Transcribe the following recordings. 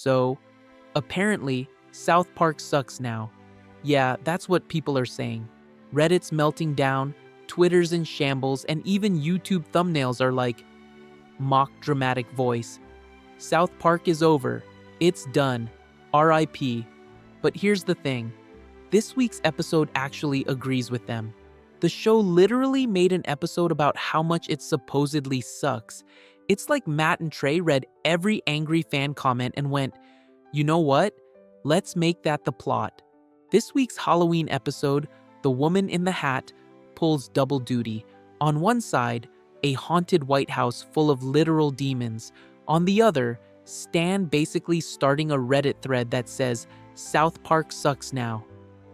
So, apparently, South Park sucks now. Yeah, that's what people are saying. Reddit's melting down, Twitter's in shambles, and even YouTube thumbnails are like, mock dramatic voice. South Park is over. It's done. RIP. But here's the thing. This week's episode actually agrees with them. The show literally made an episode about how much it supposedly sucks. It's like Matt and Trey read every angry fan comment and went, you know what? Let's make that the plot. This week's Halloween episode, The Woman in the Hat, pulls double duty. On one side, a haunted White House full of literal demons. On the other, Stan basically starting a Reddit thread that says, South Park sucks now.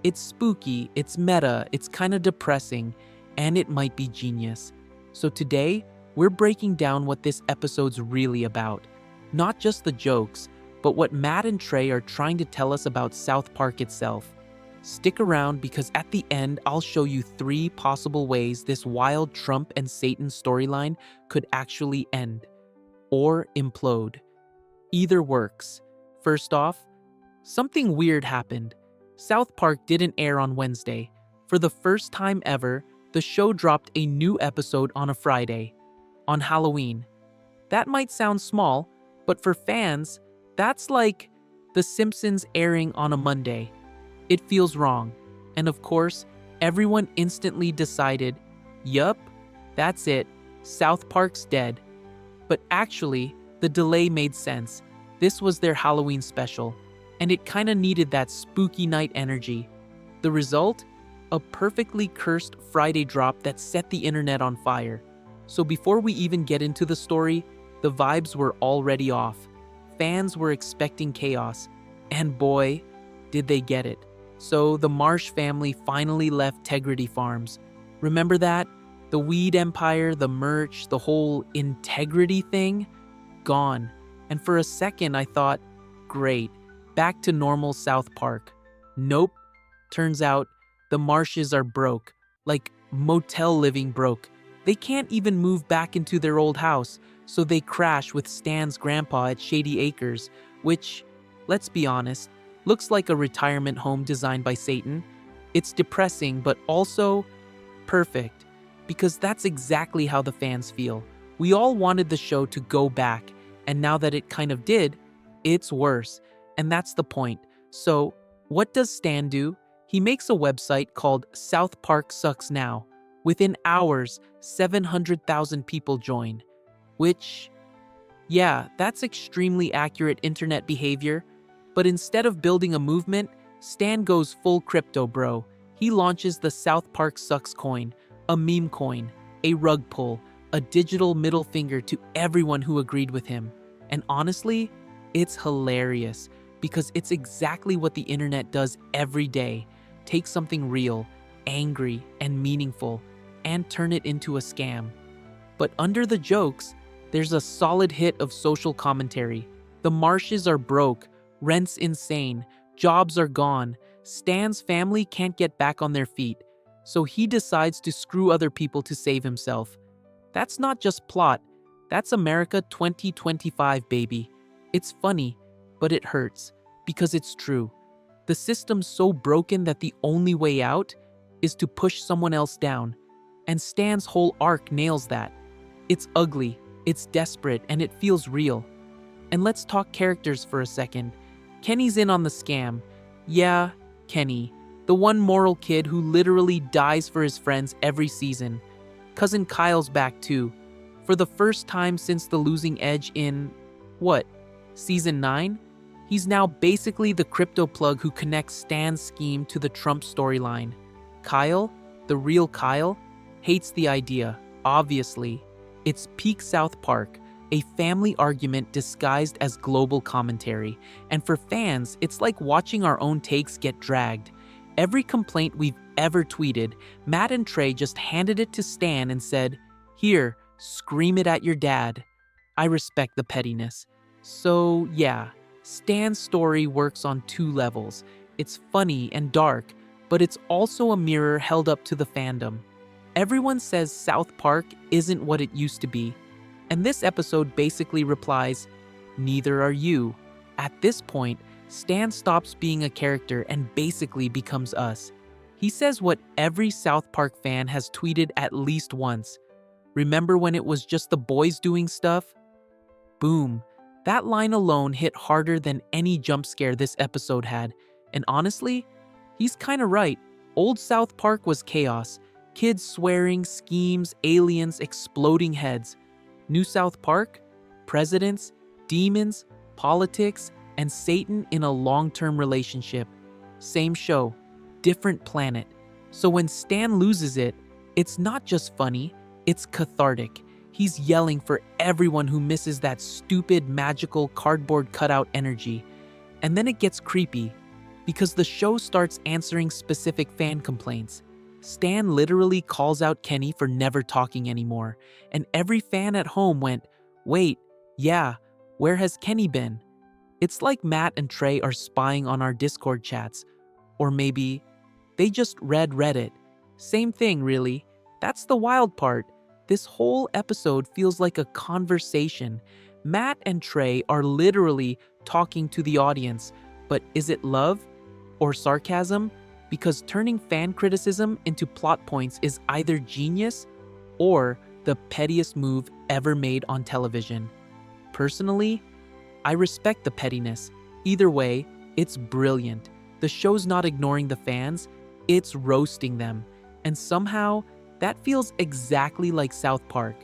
It's spooky, it's meta, it's kinda depressing, and it might be genius. So today, we're breaking down what this episode's really about. Not just the jokes, but what Matt and Trey are trying to tell us about South Park itself. Stick around because at the end, I'll show you 3 possible ways this wild Trump and Satan storyline could actually end. Or implode. Either works. First off, something weird happened. South Park didn't air on Wednesday. For the first time ever, the show dropped a new episode on a Friday, on Halloween. That might sound small, but for fans, that's like The Simpsons airing on a Monday. It feels wrong. And of course, everyone instantly decided, yup, that's it, South Park's dead. But actually, the delay made sense. This was their Halloween special, and it kinda needed that spooky night energy. The result? A perfectly cursed Friday drop that set the internet on fire. So before we even get into the story, the vibes were already off. Fans were expecting chaos, and boy, did they get it. So the Marsh family finally left Tegrity Farms. Remember that? The weed empire, the merch, the whole integrity thing? Gone. And for a second I thought, great, back to normal South Park. Nope. Turns out, the Marshes are broke. Like motel living broke. They can't even move back into their old house, so they crash with Stan's grandpa at Shady Acres, which, let's be honest, looks like a retirement home designed by Satan. It's depressing, but also perfect, because that's exactly how the fans feel. We all wanted the show to go back, and now that it kind of did, it's worse, and that's the point. So, what does Stan do? He makes a website called South Park Sucks Now. Within hours, 700,000 people join. Which, yeah, that's extremely accurate internet behavior. But instead of building a movement, Stan goes full crypto, bro. He launches the South Park Sucks coin, a meme coin, a rug pull, a digital middle finger to everyone who agreed with him. And honestly, it's hilarious because it's exactly what the internet does every day. Take something real, angry, and meaningful, and turn it into a scam. But under the jokes, there's a solid hit of social commentary. The Marshes are broke, rent's insane, jobs are gone, Stan's family can't get back on their feet, so he decides to screw other people to save himself. That's not just plot, that's America 2025, baby. It's funny, but it hurts, because it's true. The system's so broken that the only way out is to push someone else down, and Stan's whole arc nails that. It's ugly, it's desperate, and it feels real. And let's talk characters for a second. Kenny's in on the scam. Yeah, Kenny, the one moral kid who literally dies for his friends every season. Cousin Kyle's back too. For the first time since the losing edge in, season 9? He's now basically the crypto plug who connects Stan's scheme to the Trump storyline. Kyle, the real Kyle, hates the idea, obviously. It's peak South Park, a family argument disguised as global commentary. And for fans, it's like watching our own takes get dragged. Every complaint we've ever tweeted, Matt and Trey just handed it to Stan and said, "Here, scream it at your dad." I respect the pettiness. So yeah, Stan's story works on 2 levels. It's funny and dark, but it's also a mirror held up to the fandom. Everyone says South Park isn't what it used to be, and this episode basically replies, neither are you. At this point, Stan stops being a character and basically becomes us. He says what every South Park fan has tweeted at least once. Remember when it was just the boys doing stuff? Boom. That line alone hit harder than any jump scare this episode had. And honestly, he's kinda right. Old South Park was chaos. Kids swearing, schemes, aliens, exploding heads. New South Park? Presidents, demons, politics, and Satan in a long-term relationship. Same show, different planet. So when Stan loses it, it's not just funny, it's cathartic. He's yelling for everyone who misses that stupid, magical, cardboard cutout energy. And then it gets creepy, because the show starts answering specific fan complaints. Stan literally calls out Kenny for never talking anymore, and every fan at home went, "Wait, yeah, where has Kenny been?" It's like Matt and Trey are spying on our Discord chats. Or maybe they just read Reddit. Same thing, really. That's the wild part. This whole episode feels like a conversation. Matt and Trey are literally talking to the audience. But is it love or sarcasm? Because turning fan criticism into plot points is either genius or the pettiest move ever made on television. Personally, I respect the pettiness. Either way, it's brilliant. The show's not ignoring the fans, it's roasting them. And somehow, that feels exactly like South Park.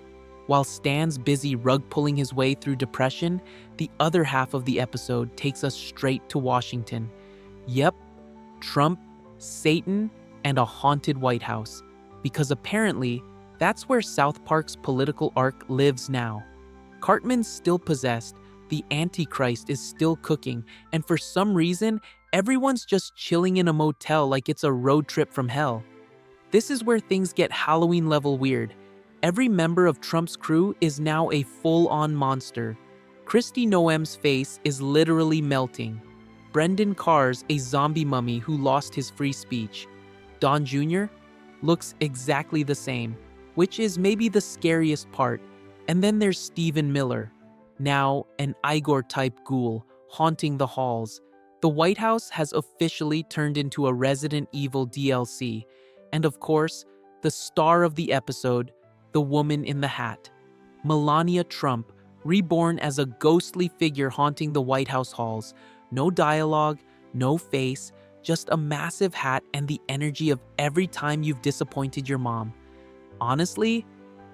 While Stan's busy rug-pulling his way through depression, the other half of the episode takes us straight to Washington. Yep, Trump, Satan, and a haunted White House. Because apparently, that's where South Park's political arc lives now. Cartman's still possessed, the Antichrist is still cooking, and for some reason, everyone's just chilling in a motel like it's a road trip from hell. This is where things get Halloween-level weird. Every member of Trump's crew is now a full-on monster. Kristi Noem's face is literally melting. Brendan Carr's a zombie mummy who lost his free speech. Don Jr. looks exactly the same, which is maybe the scariest part. And then there's Stephen Miller, now an Igor-type ghoul haunting the halls. The White House has officially turned into a Resident Evil DLC. And of course, the star of the episode, the woman in the hat. Melania Trump, reborn as a ghostly figure haunting the White House halls. No dialogue, no face, just a massive hat and the energy of every time you've disappointed your mom. Honestly,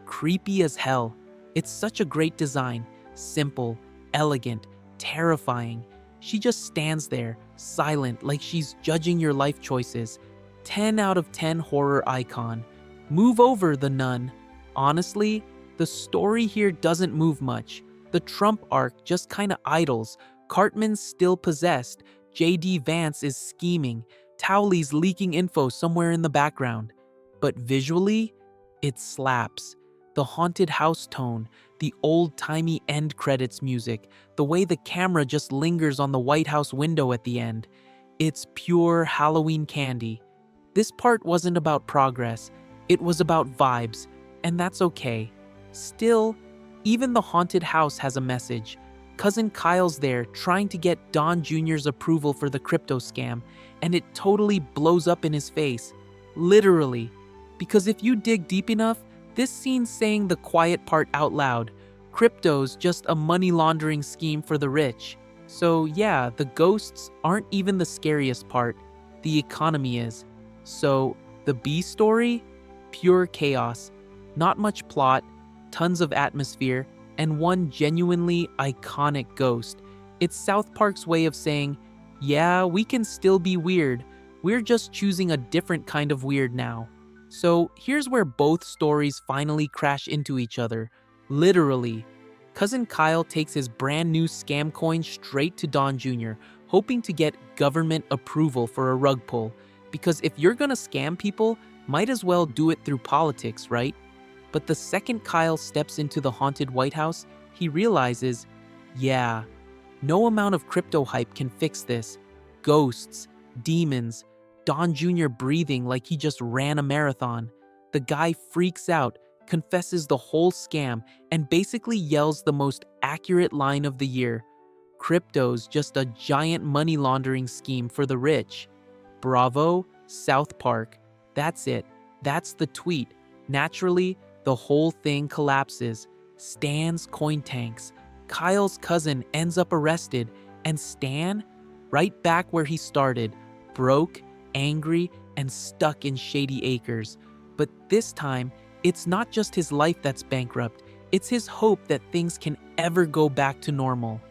creepy as hell. It's such a great design. Simple, elegant, terrifying. She just stands there, silent, like she's judging your life choices. 10 out of 10 horror icon. Move over, the nun. Honestly, the story here doesn't move much. The Trump arc just kinda idles. Cartman's still possessed. J.D. Vance is scheming. Towley's leaking info somewhere in the background. But visually, it slaps. The haunted house tone, the old-timey end credits music, the way the camera just lingers on the White House window at the end. It's pure Halloween candy. This part wasn't about progress, it was about vibes, and that's okay. Still, even the haunted house has a message. Cousin Kyle's there trying to get Don Jr.'s approval for the crypto scam, and it totally blows up in his face. Literally. Because if you dig deep enough, this scene's saying the quiet part out loud. Crypto's just a money laundering scheme for the rich. So yeah, the ghosts aren't even the scariest part. The economy is. So, the B story? Pure chaos. Not much plot, tons of atmosphere, and one genuinely iconic ghost. It's South Park's way of saying, yeah, we can still be weird. We're just choosing a different kind of weird now. So, here's where both stories finally crash into each other. Literally. Cousin Kyle takes his brand new scam coin straight to Don Jr., hoping to get government approval for a rug pull. Because if you're gonna scam people, might as well do it through politics, right? But the second Kyle steps into the haunted White House, he realizes, yeah, no amount of crypto hype can fix this. Ghosts, demons, Don Jr. breathing like he just ran a marathon. The guy freaks out, confesses the whole scam, and basically yells the most accurate line of the year. Crypto's just a giant money laundering scheme for the rich. Bravo, South Park. That's it. That's the tweet. Naturally, the whole thing collapses. Stan's coin tanks. Kyle's cousin ends up arrested, and Stan, right back where he started, broke, angry, and stuck in Shady Acres. But this time, it's not just his life that's bankrupt, it's his hope that things can ever go back to normal.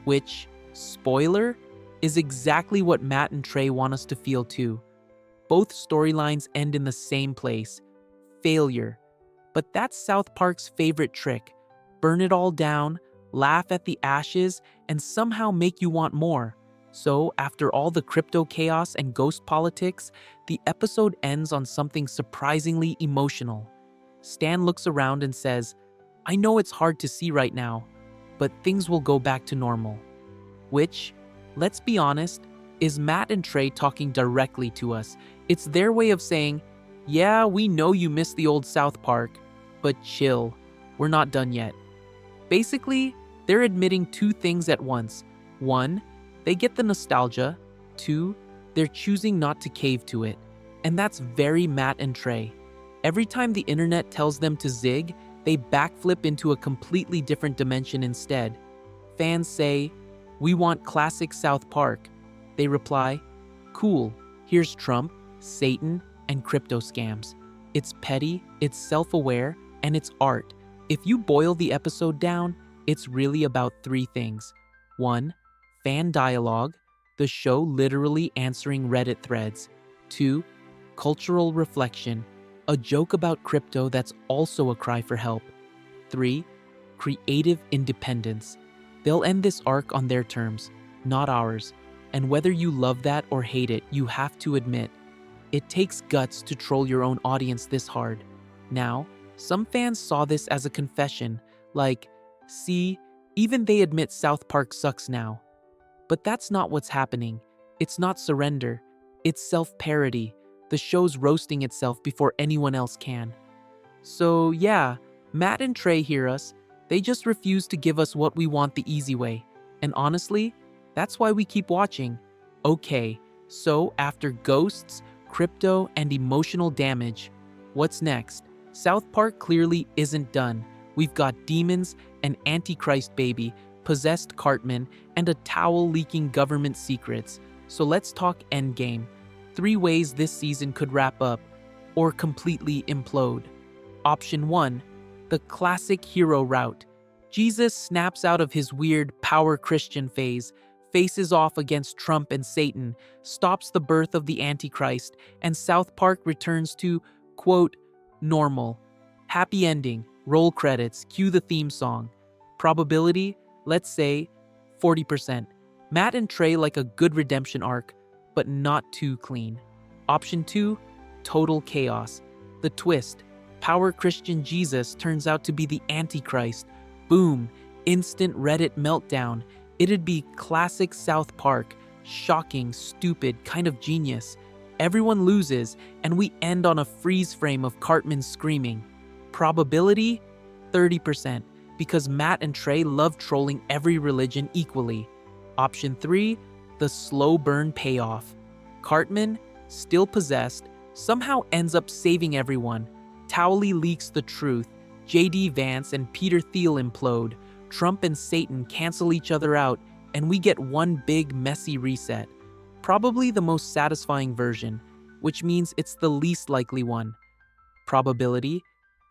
Which, spoiler, is exactly what Matt and Trey want us to feel too. Both storylines end in the same place: failure. But that's South Park's favorite trick: burn it all down, laugh at the ashes, and somehow make you want more. So, after all the crypto chaos and ghost politics, the episode ends on something surprisingly emotional. Stan looks around and says, "I know it's hard to see right now, but things will go back to normal." Which, let's be honest, is Matt and Trey talking directly to us. It's their way of saying, yeah, we know you miss the old South Park, but chill, we're not done yet. Basically, they're admitting two things at once. One, they get the nostalgia. Two, they're choosing not to cave to it. And that's very Matt and Trey. Every time the internet tells them to zig, they backflip into a completely different dimension instead. Fans say, "We want classic South Park." They reply, "Cool, here's Trump, Satan, and crypto scams." It's petty, it's self-aware, and it's art. If you boil the episode down, it's really about three things. One, fan dialogue, the show literally answering Reddit threads. Two, cultural reflection, a joke about crypto that's also a cry for help. Three, creative independence. They'll end this arc on their terms, not ours. And whether you love that or hate it, you have to admit, it takes guts to troll your own audience this hard. Now, some fans saw this as a confession, like, see, even they admit South Park sucks now. But that's not what's happening. It's not surrender. It's self-parody. The show's roasting itself before anyone else can. So yeah, Matt and Trey hear us. They just refuse to give us what we want the easy way. And honestly, that's why we keep watching. Okay, so after ghosts, crypto, and emotional damage, what's next? South Park clearly isn't done. We've got demons, an Antichrist baby, possessed Cartman, and a towel leaking government secrets. So let's talk endgame. 3 ways this season could wrap up, or completely implode. Option 1, the classic hero route. Jesus snaps out of his weird power Christian phase, faces off against Trump and Satan, stops the birth of the Antichrist, and South Park returns to, quote, normal. Happy ending, roll credits, cue the theme song. Probability, let's say, 40%. Matt and Trey like a good redemption arc, but not too clean. Option 2, total chaos. The twist, power Christian Jesus turns out to be the Antichrist. Boom, instant Reddit meltdown. It'd be classic South Park, shocking, stupid, kind of genius. Everyone loses, and we end on a freeze frame of Cartman screaming. Probability, 30%, because Matt and Trey love trolling every religion equally. Option 3, the slow burn payoff. Cartman, still possessed, somehow ends up saving everyone. Towelie leaks the truth. J.D. Vance and Peter Thiel implode. Trump and Satan cancel each other out, and we get one big messy reset. Probably the most satisfying version, which means it's the least likely one. Probability,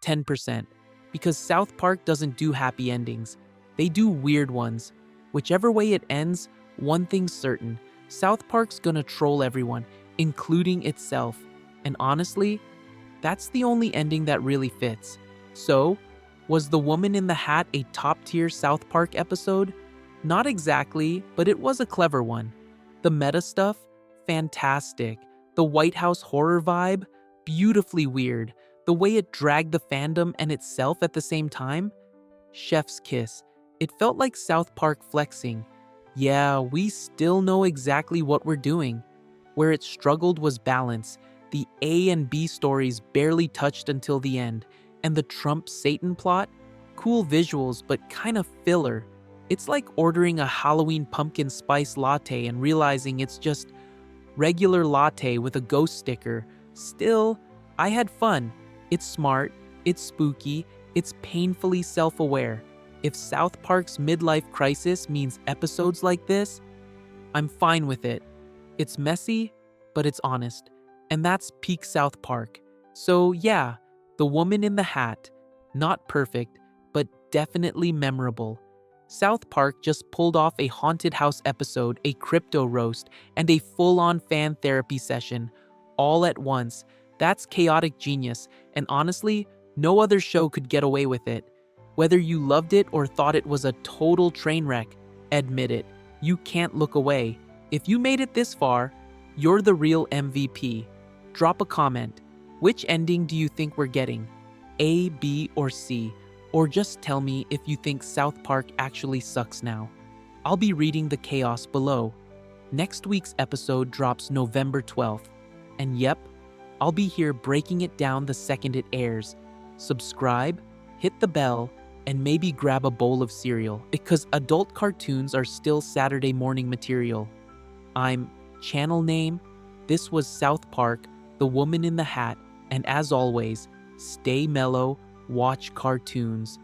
10%, because South Park doesn't do happy endings. They do weird ones. Whichever way it ends, one thing's certain: South Park's gonna troll everyone, including itself. And honestly, that's the only ending that really fits. So, was The Woman in the Hat a top-tier South Park episode? Not exactly, but it was a clever one. The meta stuff? Fantastic. The White House horror vibe? Beautifully weird. The way it dragged the fandom and itself at the same time? Chef's kiss. It felt like South Park flexing. Yeah, we still know exactly what we're doing. Where it struggled was balance. The A and B stories barely touched until the end. And the Trump-Satan plot? Cool visuals, but kind of filler. It's like ordering a Halloween pumpkin spice latte and realizing it's just regular latte with a ghost sticker. Still, I had fun. It's smart, it's spooky, it's painfully self-aware. If South Park's midlife crisis means episodes like this, I'm fine with it. It's messy, but it's honest. And that's peak South Park. So yeah, The Woman in the Hat. Not perfect, but definitely memorable. South Park just pulled off a haunted house episode, a crypto roast, and a full-on fan therapy session, all at once. That's chaotic genius, and honestly, no other show could get away with it. Whether you loved it or thought it was a total train wreck, admit it. You can't look away. If you made it this far, you're the real MVP. Drop a comment. Which ending do you think we're getting? A, B, or C? Or just tell me if you think South Park actually sucks now. I'll be reading the chaos below. Next week's episode drops November 12th. And yep, I'll be here breaking it down the second it airs. Subscribe, hit the bell, and maybe grab a bowl of cereal because adult cartoons are still Saturday morning material. I'm channel name. This was South Park, The Woman in the Hat, and as always, stay mellow, watch cartoons,